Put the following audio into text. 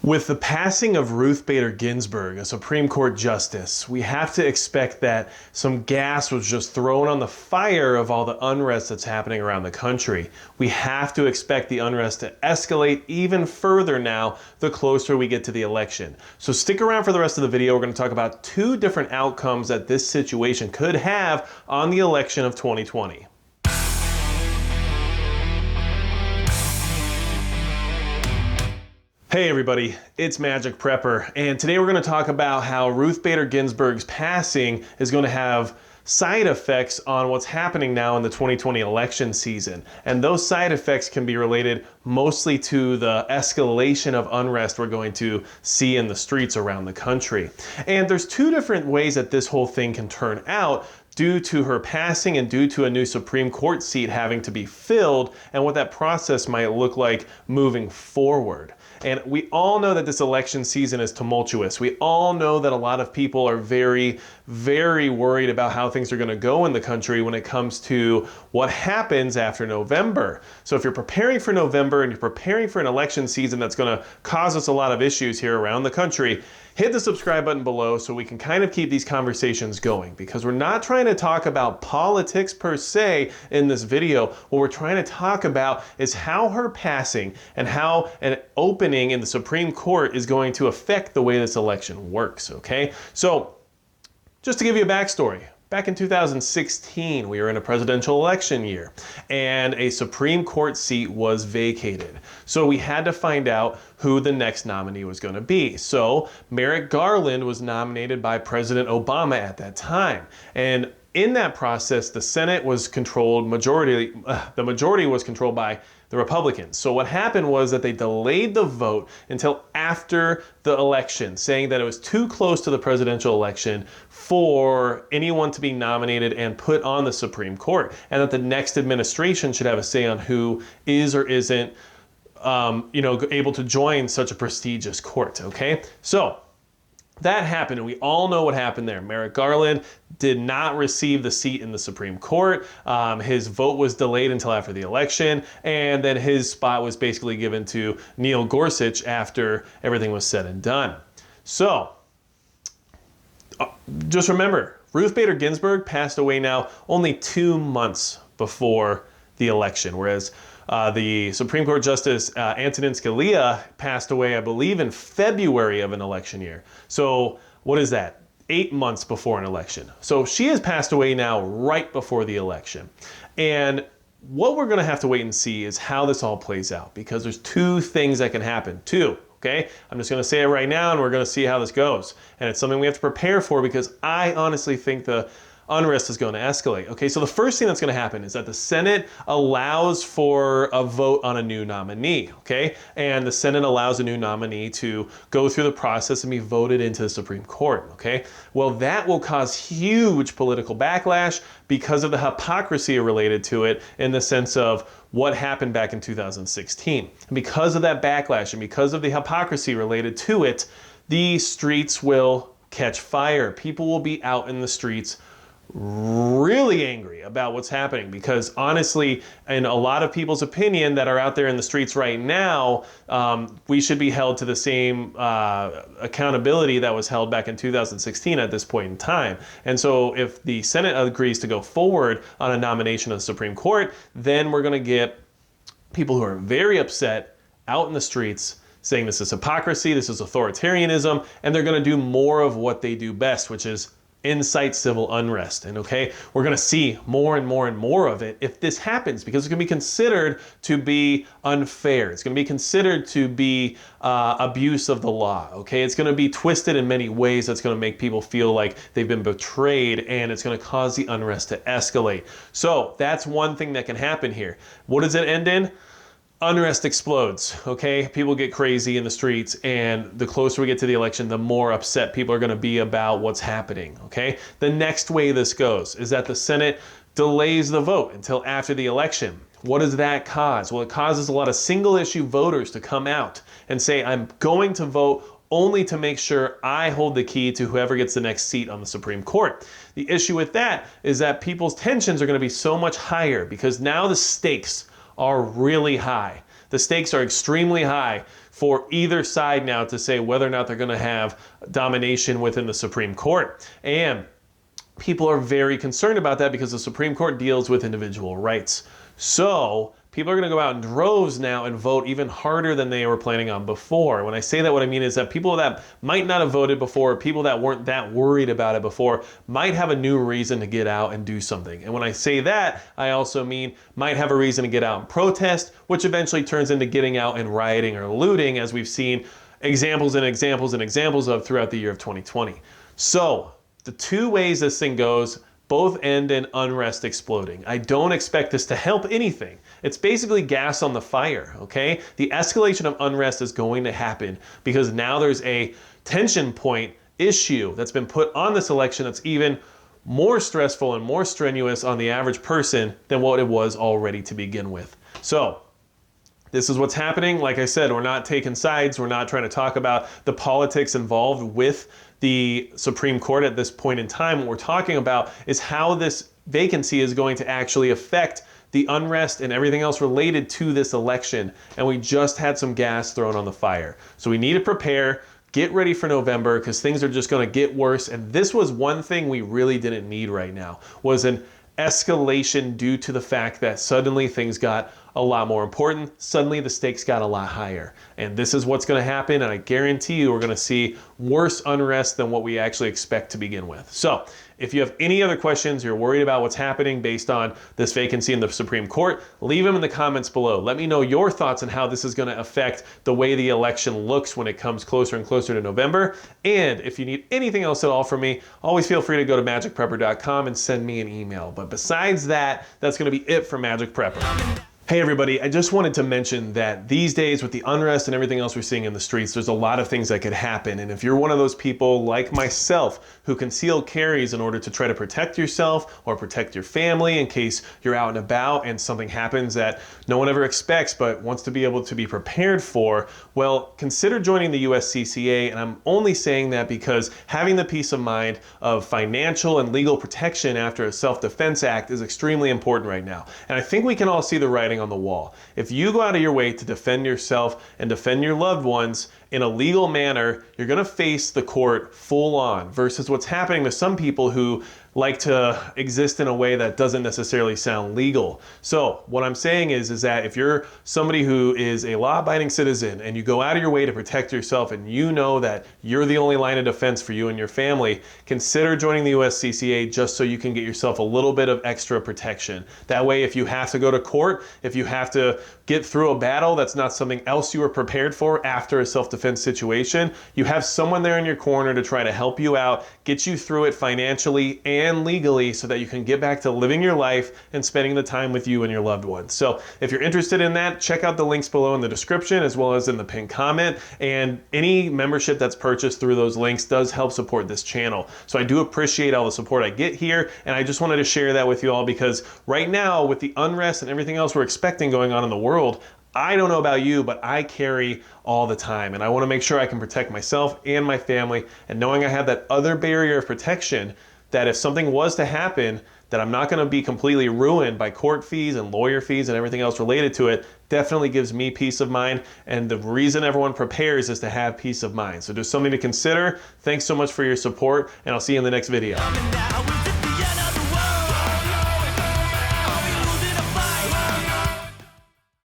With the passing of Ruth Bader Ginsburg, a Supreme Court justice, we have to expect that some gas was just thrown on the fire of all the unrest that's happening around the country. We have to expect the unrest to escalate even further now the closer we get to the election. So stick around for the rest of the video. We're going to talk about two different outcomes that this situation could have on the election of 2020. Hey everybody, it's Magic Prepper, and today we're going to talk about how Ruth Bader Ginsburg's passing is going to have side effects on what's happening now in the 2020 election season. And those side effects can be related mostly to the escalation of unrest we're going to see in the streets around the country. And there's two different ways that this whole thing can turn out due to her passing and due to a new Supreme Court seat having to be filled, and what that process might look like moving forward. And we all know that this election season is tumultuous. We all know that a lot of people are very, very worried about how things are going to go in the country when it comes to what happens after November. So if you're preparing for November and you're preparing for an election season that's going to cause us a lot of issues here around the country, hit the subscribe button below so we can kind of keep these conversations going, because we're not trying to talk about politics per se in this video. What we're trying to talk about is how her passing and how an opening in the Supreme Court is going to affect the way this election works, okay? So just to give you a backstory, back in 2016, we were in a presidential election year, and a Supreme Court seat was vacated. So we had to find out who the next nominee was going to be. So Merrick Garland was nominated by President Obama at that time. And in that process, the Senate was controlled, the majority was controlled by the Republicans. So what happened was that they delayed the vote until after the election, saying that it was too close to the presidential election for anyone to be nominated and put on the Supreme Court, and that the next administration should have a say on who is or isn't able to join such a prestigious court, okay? So that happened, and we all know what happened there. Merrick Garland did not receive the seat in the Supreme Court. His vote was delayed until after the election, and then his spot was basically given to Neil Gorsuch after everything was said and done. So, just remember, Ruth Bader Ginsburg passed away now only 2 months before the election, whereas the Supreme Court Justice Antonin Scalia passed away, I believe, in February of an election year. So what is that? 8 months before an election. So she has passed away now right before the election. And what we're going to have to wait and see is how this all plays out, because there's two things that can happen. Two, okay? I'm just going to say it right now, and we're going to see how this goes. And it's something we have to prepare for, because I honestly think the unrest is going to escalate. Okay, so the first thing that's going to happen is that the Senate allows for a vote on a new nominee, okay? And the Senate allows a new nominee to go through the process and be voted into the Supreme Court, okay? Well, that will cause huge political backlash because of the hypocrisy related to it, in the sense of what happened back in 2016. And because of that backlash and because of the hypocrisy related to it, the streets will catch fire. People will be out in the streets really angry about what's happening, because honestly, in a lot of people's opinion that are out there in the streets right now, we should be held to the same accountability that was held back in 2016 at this point in time. And so if the Senate agrees to go forward on a nomination of the Supreme Court, then we're going to get people who are very upset out in the streets saying this is hypocrisy, this is authoritarianism, and they're going to do more of what they do best, which is incite civil unrest. And okay, we're going to see more and more and more of it if this happens, because it's going to be considered to be unfair. It's going to be considered to be abuse of the law. Okay, it's going to be twisted in many ways. That's going to make people feel like they've been betrayed, and it's going to cause the unrest to escalate. So that's one thing that can happen here. What does it end in? Unrest explodes, okay? People get crazy in the streets, and the closer we get to the election, the more upset people are going to be about what's happening, okay? The next way this goes is that the Senate delays the vote until after the election. What does that cause? Well, it causes a lot of single-issue voters to come out and say, I'm going to vote only to make sure I hold the key to whoever gets the next seat on the Supreme Court. The issue with that is that people's tensions are going to be so much higher, because now the stakes are really high. the stakes are extremely high for either side now to say whether or not they're going to have domination within the Supreme Court. And people are very concerned about that because the Supreme Court deals with individual rights. So people are going to go out in droves now and vote even harder than they were planning on before. When I say that, what I mean is that people that might not have voted before, people that weren't that worried about it before, might have a new reason to get out and do something. And when I say that, I also mean might have a reason to get out and protest, which eventually turns into getting out and rioting or looting, as we've seen examples and examples and examples of throughout the year of 2020. So the two ways this thing goes both end in unrest exploding. I don't expect this to help anything. It's basically gas on the fire, okay? The escalation of unrest is going to happen because now there's a tension point issue that's been put on this election that's even more stressful and more strenuous on the average person than what it was already to begin with. So this is what's happening. Like I said, we're not taking sides. We're not trying to talk about the politics involved with the Supreme Court at this point in time. What we're talking about is how this vacancy is going to actually affect the unrest and everything else related to this election. And we just had some gas thrown on the fire. So we need to prepare, get ready for November, because things are just going to get worse. And this was one thing we really didn't need right now, was an escalation due to the fact that suddenly things got a lot more important. Suddenly the stakes got a lot higher. And this is what's going to happen. And I guarantee you we're going to see worse unrest than what we actually expect to begin with. So if you have any other questions, you're worried about what's happening based on this vacancy in the Supreme Court, leave them in the comments below. Let me know your thoughts on how this is going to affect the way the election looks when it comes closer and closer to November. And if you need anything else at all from me, always feel free to go to magicprepper.com and send me an email. But besides that, that's going to be it for Magic Prepper. Hey everybody, I just wanted to mention that these days with the unrest and everything else we're seeing in the streets, there's a lot of things that could happen. And if you're one of those people like myself who concealed carries in order to try to protect yourself or protect your family in case you're out and about and something happens that no one ever expects but wants to be able to be prepared for, well, consider joining the USCCA. And I'm only saying that because having the peace of mind of financial and legal protection after a self-defense act is extremely important right now. And I think we can all see the writing on the wall. If you go out of your way to defend yourself and defend your loved ones in a legal manner, you're going to face the court full on versus what's happening to some people who like to exist in a way that doesn't necessarily sound legal. So what I'm saying is that if you're somebody who is a law-abiding citizen and you go out of your way to protect yourself and you know that you're the only line of defense for you and your family, consider joining the USCCA just so you can get yourself a little bit of extra protection. That way, if you have to go to court, if you have to get through a battle that's not something else you were prepared for after a self-defense situation, you have someone there in your corner to try to help you out, get you through it financially and legally so that you can get back to living your life and spending the time with you and your loved ones. So if you're interested in that, check out the links below in the description as well as in the pinned comment. And any membership that's purchased through those links does help support this channel. So I do appreciate all the support I get here, and I just wanted to share that with you all because right now with the unrest and everything else we're expecting going on in the world, I don't know about you, but I carry all the time, and I want to make sure I can protect myself and my family, and knowing I have that other barrier of protection that if something was to happen, that I'm not going to be completely ruined by court fees and lawyer fees and everything else related to it, definitely gives me peace of mind. And the reason everyone prepares is to have peace of mind. So just something to consider. Thanks so much for your support, and I'll see you in the next video.